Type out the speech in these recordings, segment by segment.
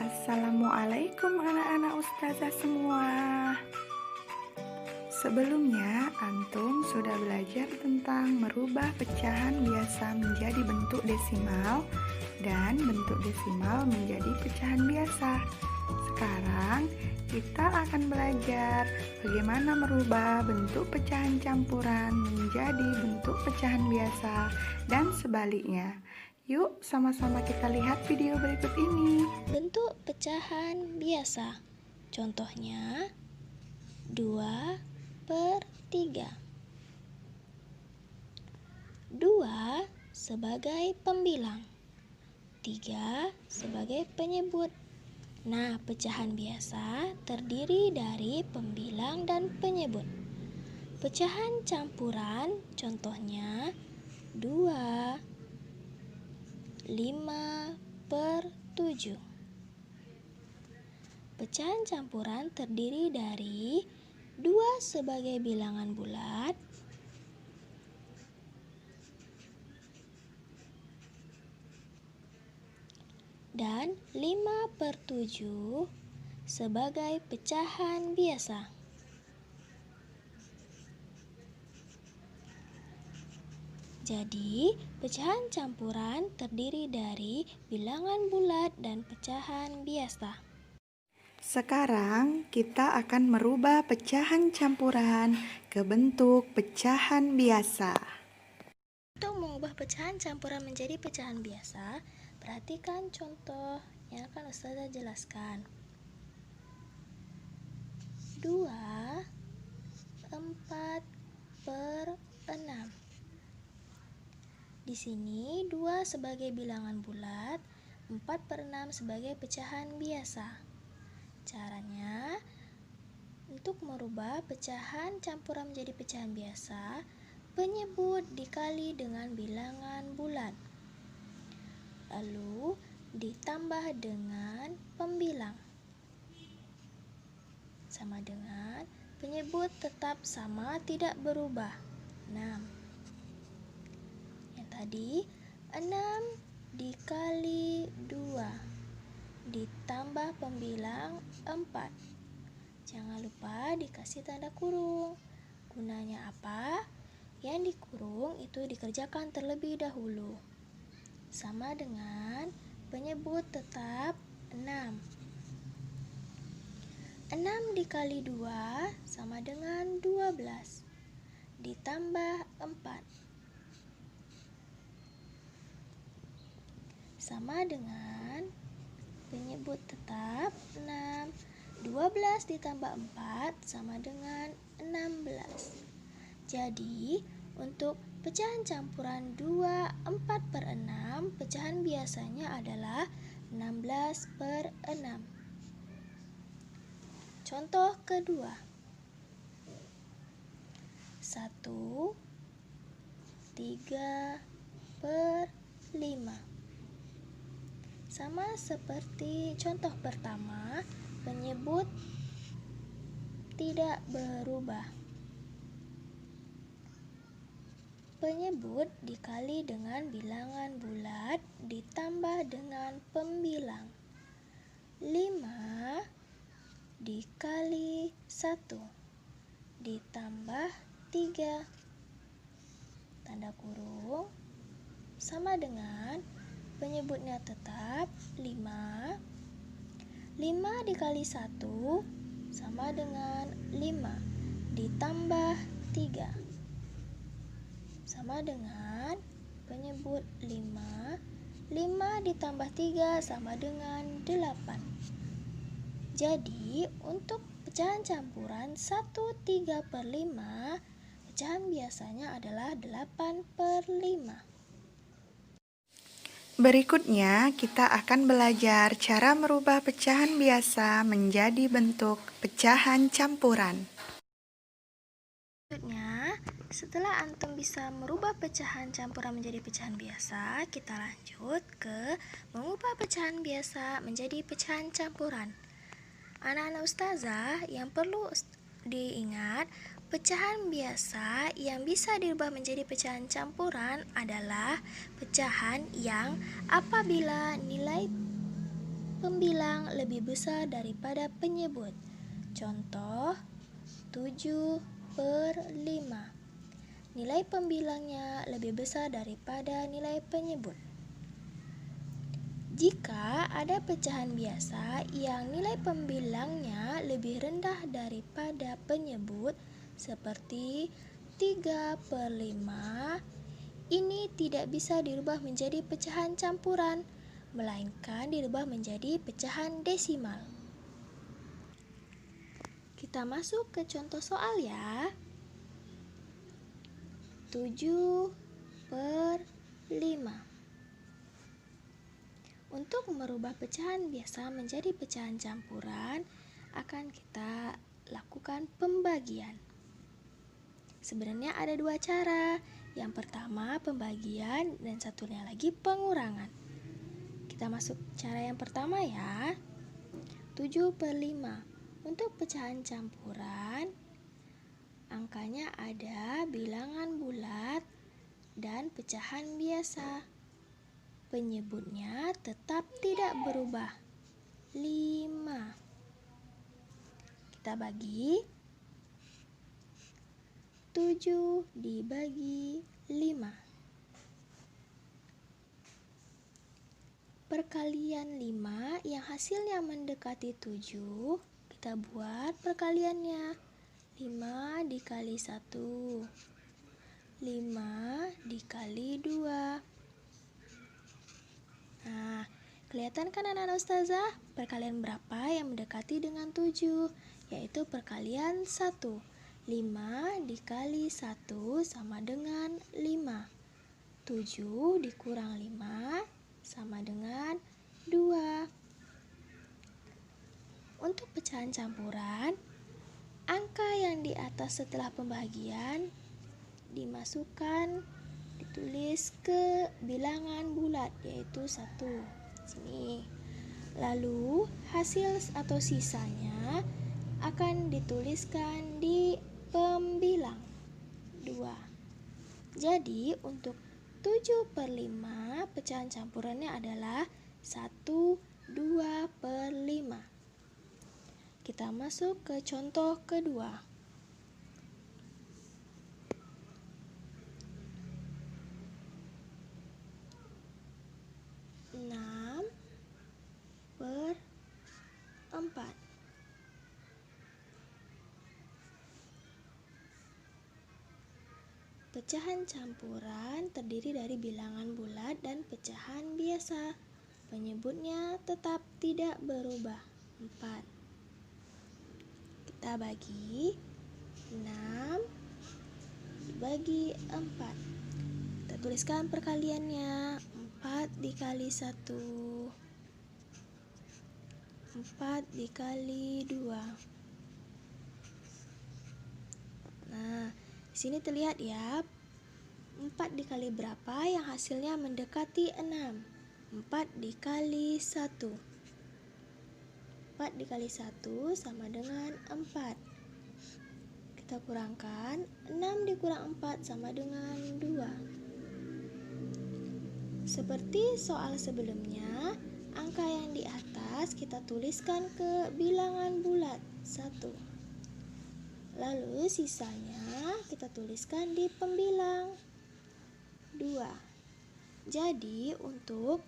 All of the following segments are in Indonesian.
Assalamualaikum anak-anak ustazah semua. Sebelumnya, antum sudah belajar tentang merubah pecahan biasa menjadi bentuk desimal dan bentuk desimal menjadi pecahan biasa. Sekarang, kita akan belajar bagaimana merubah bentuk pecahan campuran menjadi bentuk pecahan biasa dan sebaliknya. Yuk, sama-sama kita lihat video berikut ini. Bentuk pecahan biasa. Contohnya 2/3. 2 sebagai pembilang, 3 sebagai penyebut. Nah, pecahan biasa terdiri dari pembilang dan penyebut. Pecahan campuran contohnya 2 5/7. Pecahan campuran terdiri dari 2 sebagai bilangan bulat, dan 5/7 sebagai pecahan biasa. Jadi, pecahan campuran terdiri dari bilangan bulat dan pecahan biasa. Sekarang kita akan merubah pecahan campuran ke bentuk pecahan biasa. Untuk mengubah pecahan campuran menjadi pecahan biasa, perhatikan contoh yang akan Ustazah jelaskan. 2/4/6. Di sini 2 sebagai bilangan bulat, 4/6 sebagai pecahan biasa. Caranya, untuk merubah pecahan campuran menjadi pecahan biasa, penyebut dikali dengan bilangan bulat, lalu ditambah dengan pembilang, sama dengan penyebut tetap sama tidak berubah, 6. Tadi 6 dikali 2 ditambah pembilang 4. Jangan lupa dikasih tanda kurung. Gunanya apa? Yang dikurung itu dikerjakan terlebih dahulu. Sama dengan penyebut tetap 6. 6 dikali 2 sama dengan 12 ditambah 4. Sama dengan penyebut tetap 6. 12 ditambah 4 sama dengan 16. Jadi, untuk pecahan campuran 2/4/6, pecahan biasanya adalah 16/6. Contoh kedua. 1/3/5. Sama seperti contoh pertama, penyebut tidak berubah. Penyebut dikali dengan bilangan bulat ditambah dengan pembilang. 5 dikali 1 ditambah 3 tanda kurung sama dengan penyebutnya tetap 5. 5 dikali 1 sama dengan 5 ditambah 3 sama dengan penyebut 5. 5 ditambah 3 sama dengan 8. Jadi, untuk pecahan campuran 1/3/5, pecahan biasanya adalah 8/5. Berikutnya, kita akan belajar cara merubah pecahan biasa menjadi bentuk pecahan campuran. Selanjutnya, setelah antum bisa merubah pecahan campuran menjadi pecahan biasa, kita lanjut ke mengubah pecahan biasa menjadi pecahan campuran. Anak-anak ustazah, yang perlu diingat, pecahan biasa yang bisa dirubah menjadi pecahan campuran adalah pecahan yang apabila nilai pembilang lebih besar daripada penyebut. Contoh 7/5. Nilai pembilangnya lebih besar daripada nilai penyebut. Jika ada pecahan biasa yang nilai pembilangnya lebih rendah daripada penyebut, seperti 3/5, ini tidak bisa dirubah menjadi pecahan campuran, melainkan dirubah menjadi pecahan desimal. Kita masuk ke contoh soal ya. 7/5. Untuk merubah pecahan biasa menjadi pecahan campuran, akan kita lakukan pembagian. Sebenarnya ada dua cara. Yang pertama pembagian dan satunya lagi pengurangan. Kita masuk cara yang pertama ya. 7/5. Untuk pecahan campuran, angkanya ada bilangan bulat dan pecahan biasa. Penyebutnya tetap tidak berubah, 5. Kita bagi 7 dibagi 5. Perkalian 5 yang hasilnya mendekati 7, kita buat perkaliannya. 5 dikali 1, 5 dikali 2. Nah, kelihatan kan anak-anak ustazah? Perkalian berapa yang mendekati dengan 7? Yaitu perkalian 1. 5 dikali 1 sama dengan 5. 7 dikurang 5 sama dengan 2. Untuk pecahan campuran, angka yang di atas setelah pembagian ditulis ke bilangan bulat, yaitu 1. Sini. Lalu hasil atau sisanya akan dituliskan di pembilang 2. Jadi untuk 7/5 pecahan campurannya adalah 1/2/5. Kita masuk ke contoh kedua. 6/4. Pecahan campuran terdiri dari bilangan bulat dan pecahan biasa. Penyebutnya tetap tidak berubah, 4. Kita bagi 6 dibagi 4. Kita tuliskan perkaliannya. 4 dikali 1, 4 dikali 2. Nah, di sini terlihat ya, 4 dikali berapa yang hasilnya mendekati 6. 4 dikali 1. 4 dikali 1 sama dengan 4. Kita kurangkan, 6 dikurang 4 sama dengan 2. Seperti soal sebelumnya, angka yang di atas kita tuliskan ke bilangan bulat, 1. Lalu sisanya kita tuliskan di pembilang 2. Jadi untuk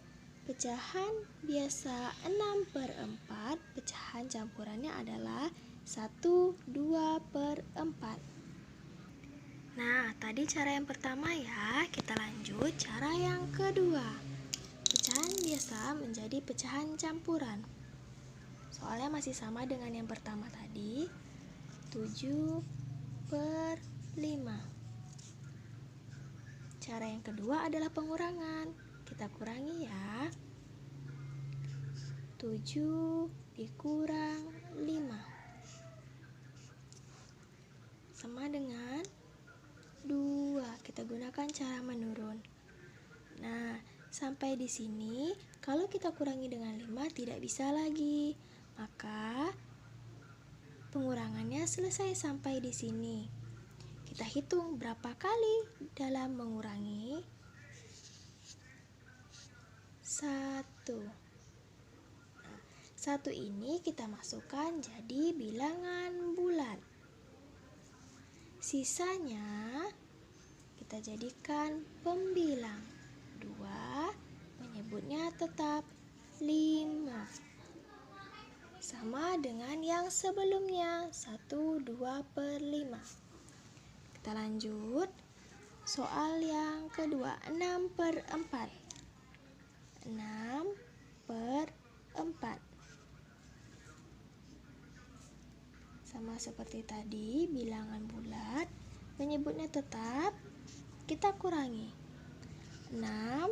pecahan biasa 6/4, pecahan campurannya adalah 1/2/4. Nah, tadi cara yang pertama ya. Kita lanjut cara yang kedua. Pecahan biasa menjadi pecahan campuran. Soalnya masih sama dengan yang pertama tadi. 7/5. Cara yang kedua adalah pengurangan. Kita kurangi ya. 7 dikurang 5 sama dengan 2. Kita gunakan cara menurun. Nah, sampai di sini kalau kita kurangi dengan 5 tidak bisa lagi. Maka pengurangannya selesai sampai di sini. Kita hitung berapa kali dalam mengurangi. 1. Nah, 1 ini kita masukkan jadi bilangan bulat. Sisanya kita jadikan pembilang. 2 menyebutnya tetap 5. Sama dengan yang sebelumnya, 1, 2 per 5. Kita lanjut. Soal yang kedua, 6 per 4. 6 per 4. Sama seperti tadi, bilangan bulat, menyebutnya tetap, kita kurangi. 6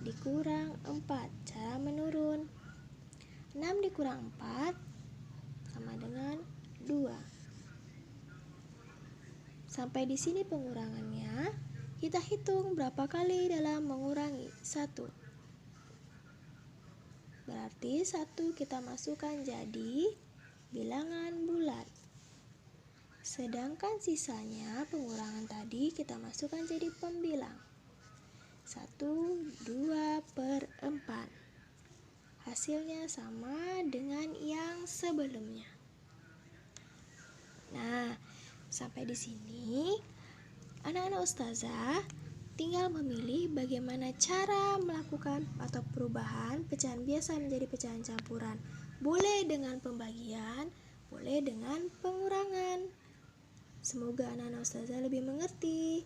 dikurang 4, cara menurun. 6 dikurang 4 sama dengan 2. Sampai di sini pengurangannya, kita hitung berapa kali dalam mengurangi 1. Berarti 1 kita masukkan jadi bilangan bulat. Sedangkan sisanya pengurangan tadi kita masukkan jadi pembilang. 1, 2 per 4. Hasilnya sama dengan yang sebelumnya. Nah, sampai di sini anak-anak ustazah tinggal memilih bagaimana cara melakukan atau perubahan pecahan biasa menjadi pecahan campuran. Boleh dengan pembagian, boleh dengan pengurangan. Semoga anak-anak ustazah lebih mengerti.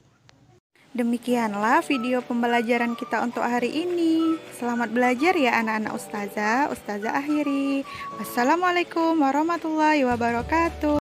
Demikianlah video pembelajaran kita untuk hari ini. Selamat belajar ya anak-anak ustazah. Ustazah akhiri. Wassalamualaikum warahmatullahi wabarakatuh.